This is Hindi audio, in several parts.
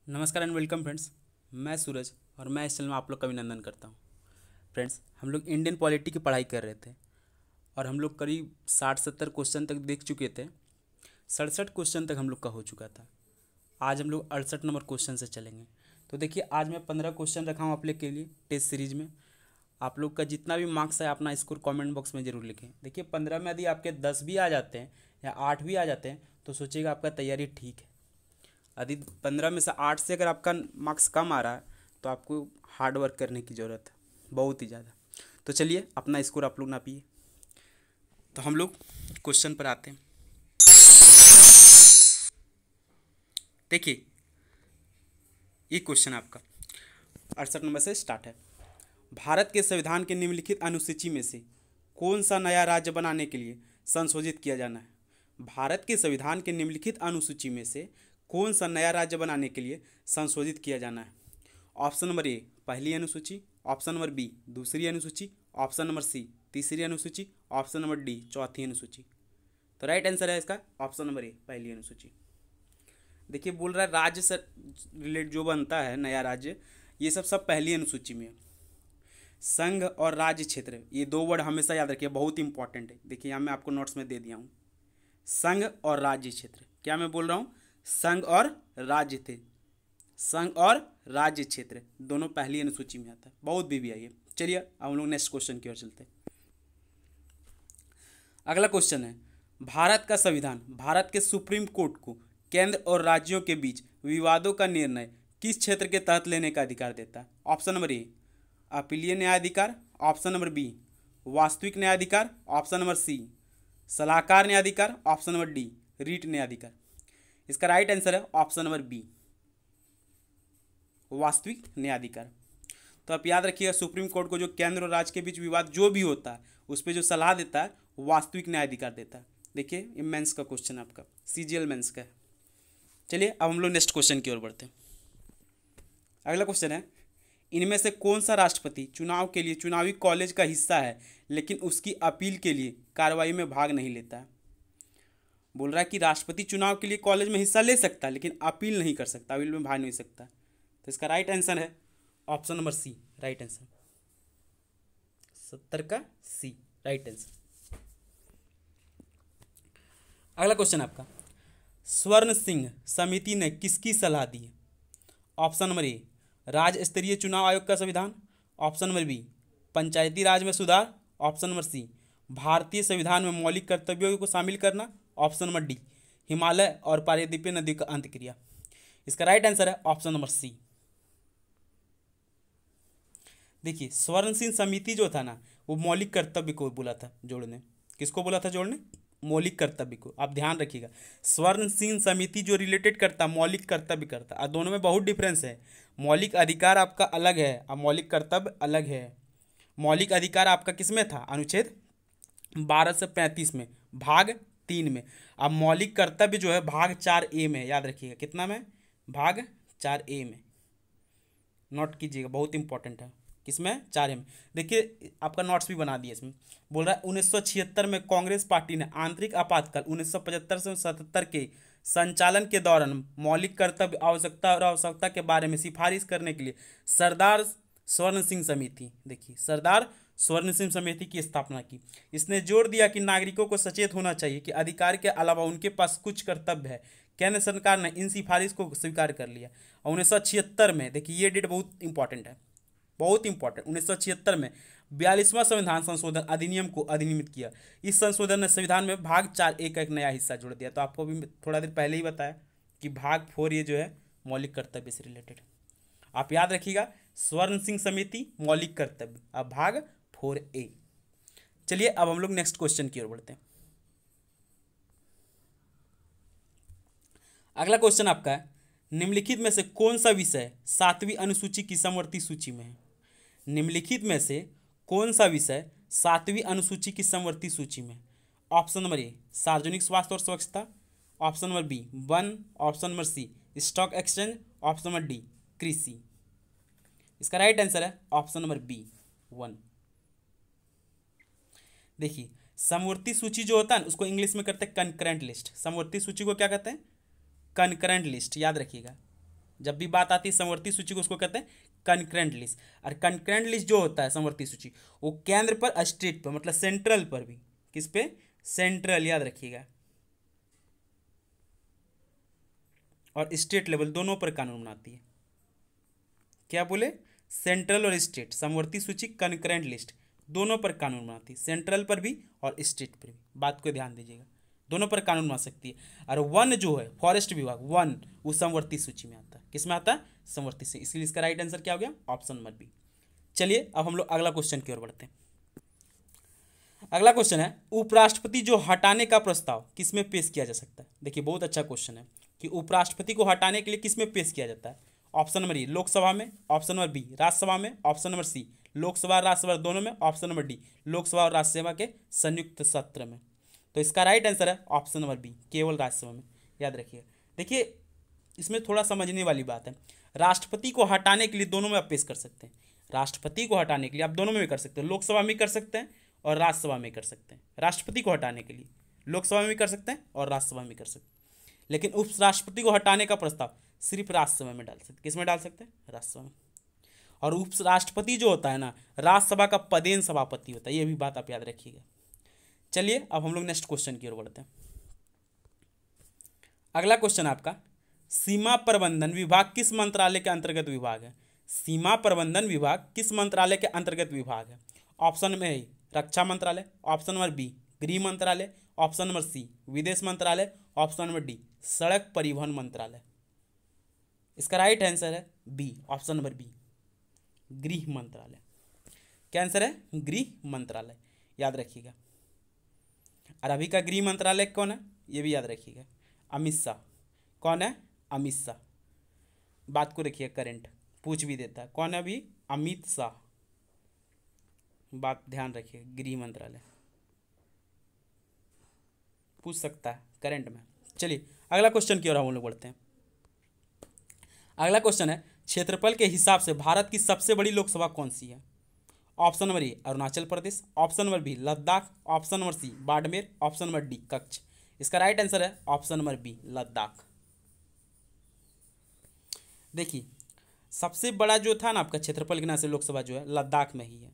नमस्कार एंड वेलकम फ्रेंड्स। मैं सूरज और मैं इस चैनल में आप लोग का अभिनंदन करता हूँ। फ्रेंड्स, हम लोग इंडियन पॉलिटी की पढ़ाई कर रहे थे और हम लोग करीब 60-70 क्वेश्चन तक देख चुके थे। 67 क्वेश्चन तक हम लोग का हो चुका था। आज हम लोग 68 नंबर क्वेश्चन से चलेंगे। तो देखिए, आज मैं 15 क्वेश्चन रखा हूँ आप लोग के लिए टेस्ट सीरीज में। आप लोग का जितना भी मार्क्स है अपना स्कोर कमेंट बॉक्स में ज़रूर लिखें। देखिए, 15 में यदि आपके 10 भी आ जाते हैं या 8 भी आ जाते हैं तो सोचिएगा आपका तैयारी ठीक है। यदि 15 में से 8 से अगर आपका मार्क्स कम आ रहा है तो आपको हार्ड वर्क करने की ज़रूरत है, बहुत ही ज़्यादा। तो चलिए अपना स्कोर आप लोग नापिए। तो हम लोग क्वेश्चन पर आते हैं। देखिए, ये क्वेश्चन आपका 68 नंबर से स्टार्ट है। भारत के संविधान के निम्नलिखित अनुसूची में से कौन सा नया राज्य बनाने के लिए संशोधित किया जाना है? भारत के संविधान के निम्नलिखित अनुसूची में से कौन सा नया राज्य बनाने के लिए संशोधित किया जाना है? ऑप्शन नंबर ए पहली अनुसूची, ऑप्शन नंबर बी दूसरी अनुसूची, ऑप्शन नंबर सी तीसरी अनुसूची, ऑप्शन नंबर डी चौथी अनुसूची। तो राइट आंसर है इसका ऑप्शन नंबर ए पहली अनुसूची। देखिए, बोल रहा है राज्य से रिलेट जो बनता है नया राज्य, ये सब पहली अनुसूची में है। संघ और राज्य क्षेत्र, ये दो वर्ड हमेशा याद रखिए, बहुत इंपॉर्टेंट है। देखिए, यहाँ मैं आपको नोट्स में दे दिया हूँ। संघ और राज्य क्षेत्र, क्या मैं बोल रहा हूँ? संघ और राज्य थे, संघ और राज्य क्षेत्र दोनों पहली अनुसूची में आता है, बहुत भी आई है। चलिए अब हम लोग नेक्स्ट क्वेश्चन की ओर चलते हैं। अगला क्वेश्चन है, भारत का संविधान भारत के सुप्रीम कोर्ट को केंद्र और राज्यों के बीच विवादों का निर्णय किस क्षेत्र के तहत लेने का अधिकार देता है? ऑप्शन नंबर ए अपीलीय न्यायाधिकार, ऑप्शन नंबर बी वास्तविक न्यायाधिकार, ऑप्शन नंबर सी सलाहकार न्यायाधिकार, ऑप्शन नंबर डी रीट न्यायाधिकार। इसका राइट आंसर है ऑप्शन नंबर बी वास्तविक न्यायाधिकार। तो आप याद रखिएगा, सुप्रीम कोर्ट को जो केंद्र और राज्य के बीच विवाद जो भी होता है उस पर जो सलाह देता है वास्तविक न्यायाधिकार देता है। देखिए, ये मेंस का क्वेश्चन आपका सीजीएल मेंस का है। चलिए अब हम लोग नेक्स्ट क्वेश्चन की ओर बढ़ते हैं। अगला क्वेश्चन है, इनमें से कौन सा राष्ट्रपति चुनाव के लिए चुनावी कॉलेज का हिस्सा है लेकिन उसकी अपील के लिए कार्रवाई में भाग नहीं लेता है? बोल रहा है कि राष्ट्रपति चुनाव के लिए कॉलेज में हिस्सा ले सकता है लेकिन अपील नहीं कर सकता, अपील में भाग नहीं सकता। तो इसका राइट आंसर है option number C, right answer 70 का सी, राइट आंसर। अगला क्वेश्चन आपका, स्वर्ण सिंह समिति ने किसकी सलाह दी है? ऑप्शन नंबर ए राज्य स्तरीय चुनाव आयोग का संविधान, ऑप्शन नंबर बी पंचायती राज में सुधार, ऑप्शन नंबर सी भारतीय संविधान में मौलिक कर्तव्यों को शामिल करना, ऑप्शन नंबर डी हिमालय और पारिदीपीय नदी का अंतक्रिया। इसका राइट आंसर है ऑप्शन नंबर सी। देखिए, स्वर्ण सिंह समिति जो था ना, वो मौलिक कर्तव्य को बोला था जोड़ने। किसको बोला था जोड़ने? मौलिक कर्तव्य को। आप ध्यान रखिएगा, स्वर्ण सिंह समिति जो रिलेटेड करता मौलिक कर्तव्य करता, और दोनों में बहुत डिफरेंस है। मौलिक अधिकार आपका अलग है और मौलिक कर्तव्य अलग है। मौलिक अधिकार आपका किसमें था? अनुच्छेद 12 से 35 में, भाग 3 में। अब मौलिक कर्तव्य जो है भाग 4A में, याद रखिएगा कितना में? भाग 4A में। नोट कीजिएगा, बहुत इंपॉर्टेंट है। किसमें? 4A में। देखिए, आपका नोट्स भी बना दिया इसमें। बोल रहा है 1976 में कांग्रेस पार्टी ने आंतरिक आपातकाल 1975 से 77 के संचालन के दौरान मौलिक कर्तव्य आवश्यकता और आवश्यकता के बारे में सिफारिश करने के लिए सरदार स्वर्ण सिंह समिति, देखिए सरदार स्वर्ण सिंह समिति की स्थापना की। इसने जोर दिया कि नागरिकों को सचेत होना चाहिए कि अधिकार के अलावा उनके पास कुछ कर्तव्य है। केंद्र सरकार ने इन सिफारिश को स्वीकार कर लिया और 1976 में, देखिए ये डेट बहुत इंपॉर्टेंट है, बहुत इंपॉर्टेंट, 1976 में 42वां संविधान संशोधन अधिनियम को अधिनियमित किया। इस संशोधन ने संविधान में भाग 4A का एक नया हिस्सा जोड़ दिया। तो आपको भी थोड़ा देर पहले ही बताया कि भाग 4 ये जो है मौलिक कर्तव्य से रिलेटेड। आप याद रखिएगा, स्वर्ण सिंह समिति मौलिक कर्तव्य, अब भाग 4A। चलिए अब हम लोग नेक्स्ट क्वेश्चन की ओर बढ़ते हैं। अगला क्वेश्चन आपका है, निम्नलिखित में से कौन सा विषय 7वीं अनुसूची की समवर्ती सूची में है? निम्नलिखित में से कौन सा विषय 7वीं अनुसूची की समवर्ती सूची में? ऑप्शन नंबर ए सार्वजनिक स्वास्थ्य और स्वच्छता, option number B one, option number C stock exchange, option number D कृषि। इसका राइट आंसर है ऑप्शन नंबर बी 1। देखिए, समवर्ती सूची जो होता है ना, उसको इंग्लिश में करते हैं कंकरेंट लिस्ट। समवर्ती सूची को क्या कहते हैं? कंकरेंट लिस्ट, याद रखिएगा। जब भी बात आती है समवर्ती सूची को उसको कहते हैं कंकरेंट लिस्ट। और कंकरेंट लिस्ट जो होता है समवर्ती सूची वो केंद्र पर, स्टेट पर, मतलब सेंट्रल पर भी, किस पे, सेंट्रल, याद रखिएगा, और स्टेट लेवल दोनों पर कानून बनाती है। क्या बोले, सेंट्रल और स्टेट, समवर्ती सूची कंकरेंट लिस्ट दोनों पर कानून बनाती है, सेंट्रल पर भी और स्टेट पर भी, बात को ध्यान दीजिएगा, दोनों पर कानून बना सकती है। और वन जो है, फॉरेस्ट विभाग, वन, वो समवर्ती सूची में आता है, किस में आता है, समवर्ती सूची, इसलिए इसका राइट आंसर क्या हो गया, ऑप्शन नंबर बी। चलिए अब हम लोग अगला क्वेश्चन की ओर बढ़ते हैं। अगला क्वेश्चन है, उपराष्ट्रपति जो हटाने का प्रस्ताव किस में पेश किया जा सकता है। देखिए बहुत अच्छा क्वेश्चन है कि उपराष्ट्रपति को हटाने के लिए किस में पेश किया जाता है। ऑप्शन नंबर ए लोकसभा में, ऑप्शन नंबर बी राज्यसभा में, ऑप्शन नंबर सी लोकसभा और राज्यसभा दोनों में, ऑप्शन नंबर डी लोकसभा और राज्यसभा के संयुक्त सत्र में। तो इसका राइट आंसर है ऑप्शन नंबर बी, केवल राज्यसभा में, याद रखिएगा। देखिए इसमें थोड़ा समझने वाली बात है, राष्ट्रपति को हटाने के लिए दोनों में आप पेश कर सकते हैं, राष्ट्रपति को हटाने के लिए आप दोनों में भी कर सकते हैं, लोकसभा में कर सकते हैं और राज्यसभा में कर सकते हैं। राष्ट्रपति को हटाने के लिए लोकसभा में भी कर सकते हैं और राज्यसभा में कर सकते हैं, लेकिन उपराष्ट्रपति को हटाने का प्रस्ताव सिर्फ राज्यसभा में डाल सकते हैं। किस में डाल सकते हैं, राज्यसभा में। और उपराष्ट्रपति जो होता है ना, राज्यसभा का पदेन सभापति होता है, ये भी बात आप याद रखिएगा। चलिए अब हम लोग नेक्स्ट क्वेश्चन की ओर बढ़ते हैं। अगला क्वेश्चन आपका, सीमा प्रबंधन विभाग किस मंत्रालय के अंतर्गत विभाग है। सीमा प्रबंधन विभाग किस मंत्रालय के अंतर्गत विभाग है। ऑप्शन में है रक्षा मंत्रालय, ऑप्शन नंबर बी गृह मंत्रालय, ऑप्शन नंबर सी विदेश मंत्रालय, ऑप्शन नंबर डी सड़क परिवहन मंत्रालय। इसका राइट आंसर है बी, ऑप्शन नंबर बी गृह मंत्रालय। क्या आंसर है, गृह मंत्रालय, याद रखिएगा। और अभी का गृह मंत्रालय कौन है, ये भी याद रखिएगा, अमित शाह। कौन है, अमित शाह। बात को रखिए, करंट पूछ भी देता है, कौन है अभी, अमित शाह। बात ध्यान रखिए, गृह मंत्रालय पूछ सकता है करंट में। चलिए अगला क्वेश्चन की ओर हम लोग बढ़ते हैं। अगला क्वेश्चन है, क्षेत्रफल के हिसाब से भारत की सबसे बड़ी लोकसभा कौन सी है। Option number A Arunachal Pradesh, option number B Ladakh, option number C Barmer, option number D Kutch. इसका राइट आंसर है ऑप्शन नंबर बी लद्दाख। देखिए सबसे बड़ा जो था ना आपका क्षेत्रफल के नाम से लोकसभा जो है लद्दाख में ही है।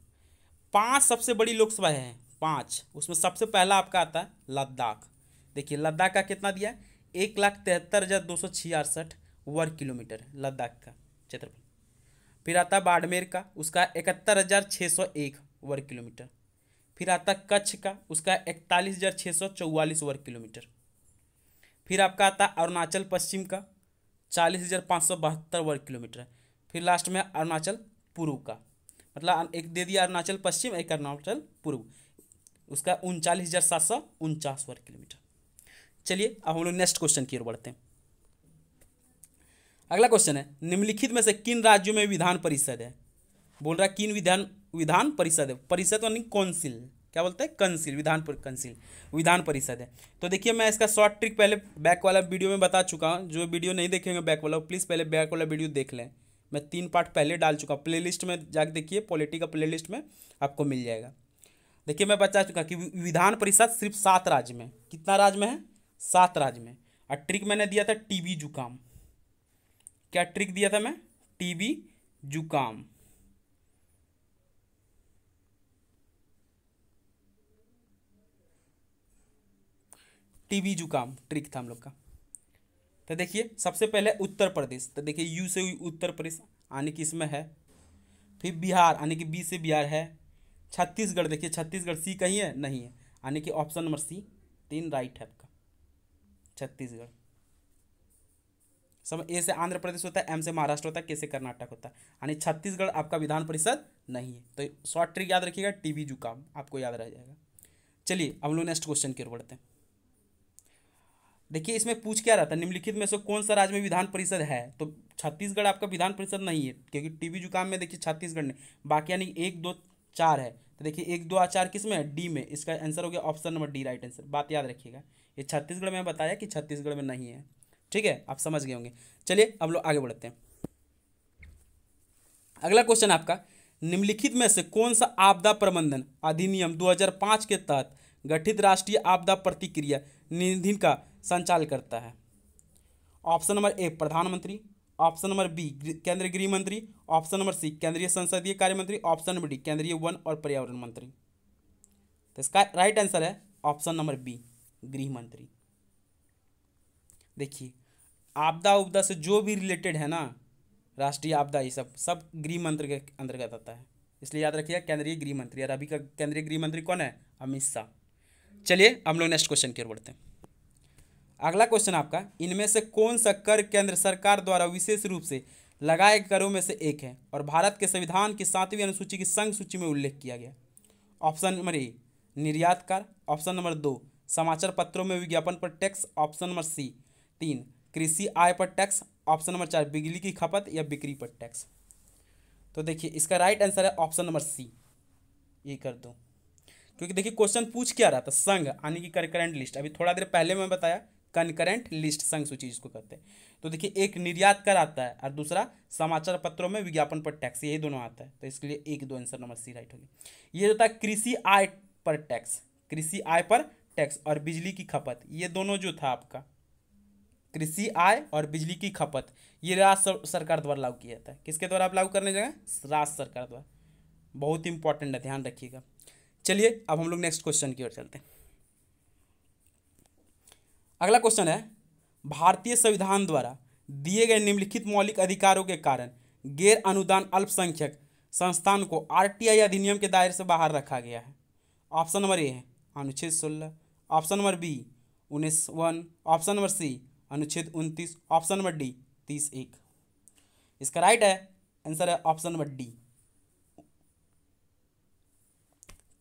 5 सबसे बड़ी लोकसभा है, 5, उसमें सबसे पहला आपका आता है लद्दाख। देखिए लद्दाख का कितना दिया है, 1,73,266 वर्ग किलोमीटर है लद्दाख का क्षेत्रफल। फिर आता है बाड़मेर का, उसका 71,601 वर्ग किलोमीटर। फिर आता है कच्छ का, उसका 41,644 वर्ग किलोमीटर। फिर आपका आता है अरुणाचल पश्चिम का 40,572 वर्ग किलोमीटर। फिर लास्ट में अरुणाचल पूर्व का, मतलब एक दे दिया अरुणाचल पश्चिम, एक अरुणाचल पूर्व, उसका 39,749 वर्ग किलोमीटर। चलिए अब हम लोग नेक्स्ट क्वेश्चन की ओर बढ़ते हैं। अगला क्वेश्चन है, निम्नलिखित में से किन राज्यों में विधान परिषद है। बोल रहा है किन विधान परिषद है, परिषद यानी काउंसिल, क्या बोलते हैं, कंसिल, विधान परिषद है। तो देखिए मैं इसका शॉर्ट ट्रिक पहले बैक वाला वीडियो में बता चुका हूँ, जो वीडियो नहीं देखेंगे बैक वाला प्लीज़ पहले बैक वाला वीडियो देख लें। मैं 3 पार्ट पहले डाल चुका हूँ, प्लेलिस्ट में जाके देखिए, पॉलिटी का प्लेलिस्ट में आपको मिल जाएगा। देखिए मैं बता चुका कि विधान परिषद सिर्फ 7 राज्य में, कितना राज्य में है, 7 राज्य में। और ट्रिक मैंने दिया था टीबी जुकाम, क्या ट्रिक दिया था मैं, टीबी जुकाम। टीबी जुकाम ट्रिक था हम लोग का। तो देखिए सबसे पहले उत्तर प्रदेश, तो देखिए यू से उत्तर प्रदेश आने की इसमें है। फिर बिहार आने की बी से बिहार है। छत्तीसगढ़, देखिए छत्तीसगढ़ सी कहीं है, नहीं है, आने की ऑप्शन नंबर सी 3 राइट है आपका, छत्तीसगढ़। समझ, ए से आंध्र प्रदेश होता है, एम से महाराष्ट्र होता है, के से कर्नाटक होता है, यानी छत्तीसगढ़ आपका विधान परिषद नहीं है। तो शॉर्ट ट्रिक याद रखिएगा, टीबी जुकाम आपको याद रह जाएगा। चलिए हम लोग नेक्स्ट क्वेश्चन की ओर बढ़ते हैं। देखिए इसमें पूछ क्या रहा था, निम्नलिखित में से कौन सा राज्य में विधान परिषद है। तो छत्तीसगढ़ आपका विधान परिषद नहीं है, क्योंकि टीबी जुकाम में देखिए छत्तीसगढ़ ने, बाकी यानी 1 2 4 है। तो देखिए 1 2 4 किस में है, डी में। इसका आंसर हो गया option number D right answer. बात याद रखिएगा, ये छत्तीसगढ़ में बताया कि छत्तीसगढ़ में नहीं है, ठीक है, आप समझ गए होंगे। चलिए अब लोग आगे बढ़ते हैं। अगला क्वेश्चन आपका, निम्नलिखित में से कौन सा आपदा प्रबंधन अधिनियम 2005 के तहत गठित राष्ट्रीय आपदा प्रतिक्रिया निधि का संचालन करता है। ऑप्शन नंबर ए प्रधानमंत्री, ऑप्शन नंबर बी केंद्रीय गृह मंत्री, ऑप्शन नंबर सी केंद्रीय संसदीय कार्य मंत्री, ऑप्शन नंबर डी केंद्रीय वन और पर्यावरण मंत्री। तो इसका राइट आंसर है ऑप्शन नंबर बी गृह मंत्री। देखिए आपदा उपदा से जो भी रिलेटेड है ना, राष्ट्रीय आपदा, ये सब गृह मंत्री के अंतर्गत आता है, इसलिए याद रखिएगा केंद्रीय गृह मंत्री। और अभी का केंद्रीय गृह मंत्री कौन है? अमित शाह। चलिए हम लोग नेक्स्ट क्वेश्चन की ओर बढ़ते हैं। अगला क्वेश्चन आपका, इनमें से कौन सा कर केंद्र सरकार द्वारा विशेष रूप से लगाए करों में से एक है और भारत के संविधान की 7वीं अनुसूची की संघ सूची में उल्लेख किया गया? ऑप्शन नंबर ए निर्यात कर, ऑप्शन नंबर 2 समाचार पत्रों में विज्ञापन पर टैक्स, ऑप्शन नंबर सी 3 कृषि आय पर टैक्स, ऑप्शन नंबर 4 बिजली की खपत या बिक्री पर टैक्स। तो देखिए इसका राइट आंसर है ऑप्शन नंबर सी, ये कर दो। क्योंकि देखिए क्वेश्चन पूछ क्या रहा था, संघ यानी कि कंकरेंट लिस्ट। अभी थोड़ा देर पहले मैं बताया कंकरेंट लिस्ट, संघ सूची जिसको कहते हैं। तो देखिए एक निर्यात कर आता है और दूसरा समाचार पत्रों में विज्ञापन पर टैक्स, यही दोनों आता है। तो इसके लिए 1 2 आंसर नंबर सी राइट होगी। ये होता है कृषि आय पर टैक्स, कृषि आय पर टैक्स और बिजली की खपत, ये दोनों जो था आपका कृषि आय और बिजली की खपत, ये राज्य सरकार द्वारा लागू किया जाता है। किसके द्वारा आप लागू करने जगह? राज्य सरकार द्वारा। बहुत इंपॉर्टेंट है, ध्यान रखिएगा। चलिए अब हम लोग नेक्स्ट क्वेश्चन की ओर चलते हैं। अगला क्वेश्चन है, भारतीय संविधान द्वारा दिए गए निम्नलिखित मौलिक अधिकारों के कारण गैर अनुदान अल्पसंख्यक संस्थान को आरटीआई अधिनियम के दायरे से बाहर रखा गया है। ऑप्शन नंबर ए है अनुच्छेद 16, option number B 19(1), option number C अनुच्छेद 29, ऑप्शन नंबर डी 30(1). इसका राइट है आंसर है ऑप्शन नंबर डी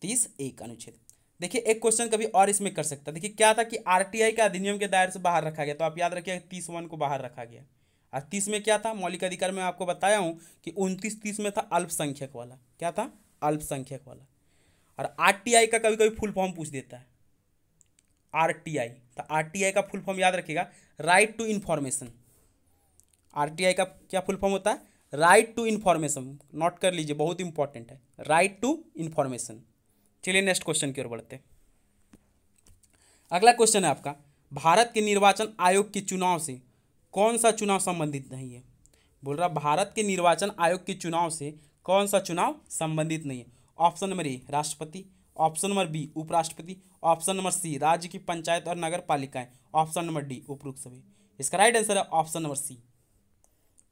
30(1) अनुच्छेद। देखिए एक क्वेश्चन कभी और इसमें कर सकता है। देखिए क्या था कि आरटीआई का अधिनियम के दायरे से बाहर रखा गया, तो आप याद रखिए 30(1) को बाहर रखा गया। और 30 में क्या था? मौलिक अधिकार में आपको बताया हूं कि 29-30 में था अल्पसंख्यक वाला। क्या था? अल्पसंख्यक वाला। और आरटीआई का कभी कभी फुल फॉर्म पूछ देता है, आरटीआई। तो आरटीआई का फुल फॉर्म याद रखिएगा, राइट टू इन्फॉर्मेशन। आरटीआई का क्या फुल फॉर्म होता है? Right to information. नोट कर लीजिए, बहुत इंपॉर्टेंट है, राइट टू इन्फॉर्मेशन। चलिए नेक्स्ट क्वेश्चन की ओर बढ़ते हैं। अगला क्वेश्चन है आपका, भारत के निर्वाचन आयोग के चुनाव से कौन सा चुनाव संबंधित नहीं है? बोल रहा भारत के निर्वाचन आयोग के चुनाव से कौन सा चुनाव संबंधित नहीं है? ऑप्शन नंबर ए राष्ट्रपति, ऑप्शन नंबर बी उपराष्ट्रपति, ऑप्शन नंबर सी राज्य की पंचायत और नगर पालिकाएं, ऑप्शन नंबर डी उपरोक्त सभी। इसका राइट आंसर है ऑप्शन नंबर सी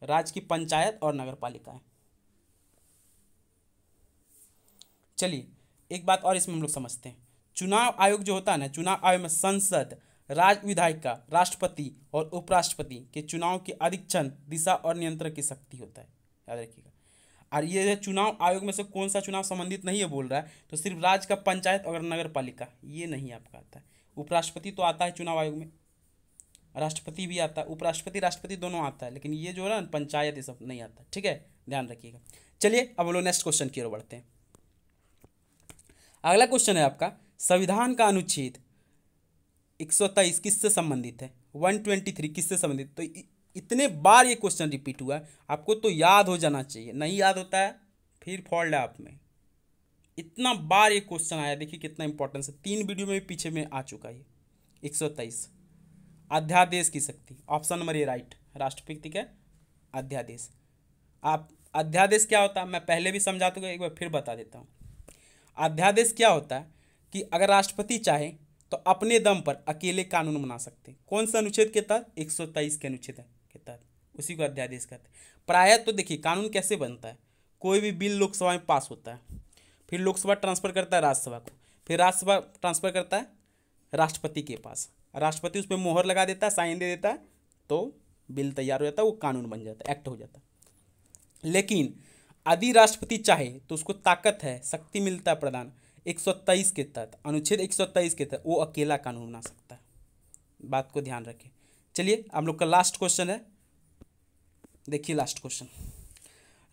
राज्य की पंचायत और नगर पालिकाएं। चलिए एक बात और इसमें हम लोग समझते हैं। चुनाव आयोग जो होता है ना, चुनाव आयोग में संसद, राज्य विधायिका, राष्ट्रपति और उपराष्ट्रपति के चुनाव के अधीक्षण, दिशा और नियंत्रण की शक्ति होता है, याद रखिएगा। और ये चुनाव आयोग में से कौन सा चुनाव संबंधित नहीं है बोल रहा है, तो सिर्फ राज्य का पंचायत और नगर पालिका, ये नहीं आपका आता है। उपराष्ट्रपति तो आता है चुनाव आयोग में, राष्ट्रपति भी आता है, उपराष्ट्रपति राष्ट्रपति दोनों आता है, लेकिन ये जो है ना पंचायत, ये सब नहीं आता। ठीक है, ध्यान रखिएगा। चलिए अब हम लोग नेक्स्ट क्वेश्चन की ओर बढ़ते हैं। अगला क्वेश्चन है आपका, संविधान का अनुच्छेद 123 किससे संबंधित है? 123 किससे संबंधित? तो इतने बार ये क्वेश्चन रिपीट हुआ है, आपको तो याद हो जाना चाहिए। नहीं याद होता है फिर फॉल्ट है आप में। इतना बार ये क्वेश्चन आया, देखिए कितना इंपॉर्टेंस है। 3 वीडियो में पीछे में आ चुका है। 123 अध्यादेश की शक्ति, ऑप्शन नंबर ए राइट, राष्ट्रपति का अध्यादेश। आप अध्यादेश क्या होता है मैं पहले भी समझा चुका, एक बार फिर बता देता हूँ। अध्यादेश क्या होता है कि अगर राष्ट्रपति चाहे तो अपने दम पर अकेले कानून बना सकते हैं। कौन सा अनुच्छेद के तहत? 123 के अनुच्छेद के तहत, उसी को अध्यादेश कहते हैं। प्रायः तो देखिए कानून कैसे बनता है, कोई भी बिल लोकसभा में पास होता है, फिर लोकसभा ट्रांसफर करता है राज्यसभा को, फिर राज्यसभा ट्रांसफर करता है राष्ट्रपति के पास, राष्ट्रपति उस पर मोहर लगा देता है, साइन दे देता है, तो बिल तैयार हो जाता है, वो कानून बन जाता है, एक्ट हो जाता है। लेकिन यदि राष्ट्रपति चाहे तो उसको ताकत है, शक्ति मिलता है प्रदान 123 के तहत, अनुच्छेद 123 के तहत वो अकेला कानून बना सकता है। बात को ध्यान रखें। चलिए हम लोग का लास्ट क्वेश्चन है, देखिए लास्ट क्वेश्चन,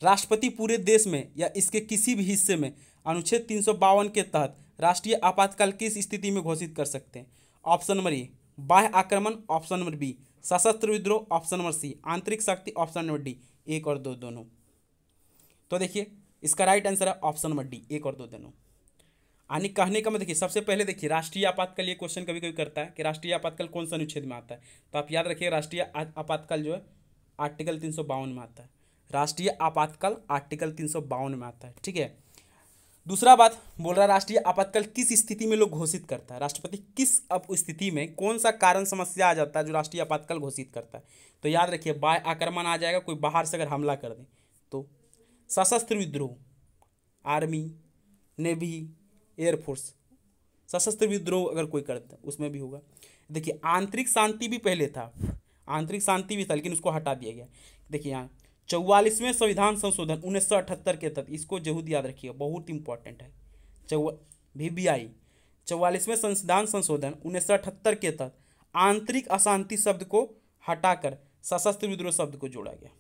राष्ट्रपति पूरे देश में या इसके किसी भी हिस्से में अनुच्छेद 352 के तहत राष्ट्रीय आपातकाल किस स्थिति में घोषित कर सकते हैं? ऑप्शन नंबर ए बाह्य आक्रमण, ऑप्शन नंबर बी सशस्त्र विद्रोह, ऑप्शन नंबर सी आंतरिक शक्ति, ऑप्शन नंबर डी 1 और 2 दोनों। तो देखिए इसका राइट आंसर है ऑप्शन नंबर डी 1 और 2 दोनों। यानी कहने का मतलब देखिए, सबसे पहले देखिए राष्ट्रीय आपातकाल, ये क्वेश्चन कभी कभी करता है कि राष्ट्रीय आपातकाल कौन सा अनुच्छेद में आता है, तो आप याद रखिए राष्ट्रीय आपातकाल जो है आर्टिकल 352 में आता है। राष्ट्रीय आपातकाल आर्टिकल 352 में आता है, ठीक है। दूसरा बात बोल रहा है राष्ट्रीय आपातकाल किस स्थिति में लोग घोषित करता है, राष्ट्रपति किस अब स्थिति में कौन सा कारण समस्या आ जाता है जो राष्ट्रीय आपातकाल घोषित करता है। तो याद रखिए बाह्य आक्रमण आ जाएगा, कोई बाहर से अगर हमला कर दे तो। सशस्त्र विद्रोह, आर्मी, नेवी, एयरफोर्स, सशस्त्र विद्रोह अगर कोई करता है उसमें भी होगा। देखिए आंतरिक शांति भी पहले था, आंतरिक शांति भी था लेकिन उसको हटा दिया गया। देखिए यहाँ 44वें संविधान संशोधन 1978 के तहत, इसको जरूर याद रखिएगा, बहुत इंपॉर्टेंट है। VBI 44वें संविधान संशोधन 1978 के तहत आंतरिक अशांति शब्द को हटाकर सशस्त्र विद्रोह शब्द को जोड़ा गया।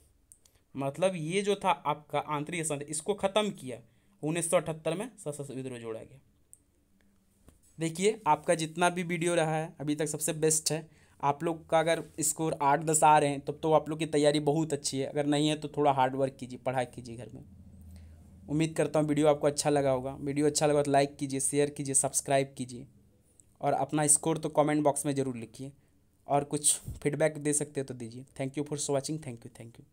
मतलब ये जो था आपका आंतरिक अशांति, इसको खत्म किया 1978 में, सशस्त्र विद्रोह जोड़ा गया। देखिए आपका जितना भी वीडियो रहा है अभी तक सबसे बेस्ट है। आप लोग का अगर स्कोर 8-10 आ रहे हैं तब तो आप लोग की तैयारी बहुत अच्छी है, अगर नहीं है तो थोड़ा हार्ड वर्क कीजिए, पढ़ाई कीजिए घर में। उम्मीद करता हूँ वीडियो आपको अच्छा लगा होगा। वीडियो अच्छा लगा तो लाइक कीजिए, शेयर कीजिए, सब्सक्राइब कीजिए और अपना स्कोर तो कमेंट बॉक्स में ज़रूर लिखिए और कुछ फीडबैक दे सकते हो तो दीजिए। Thank you for watching, thank you.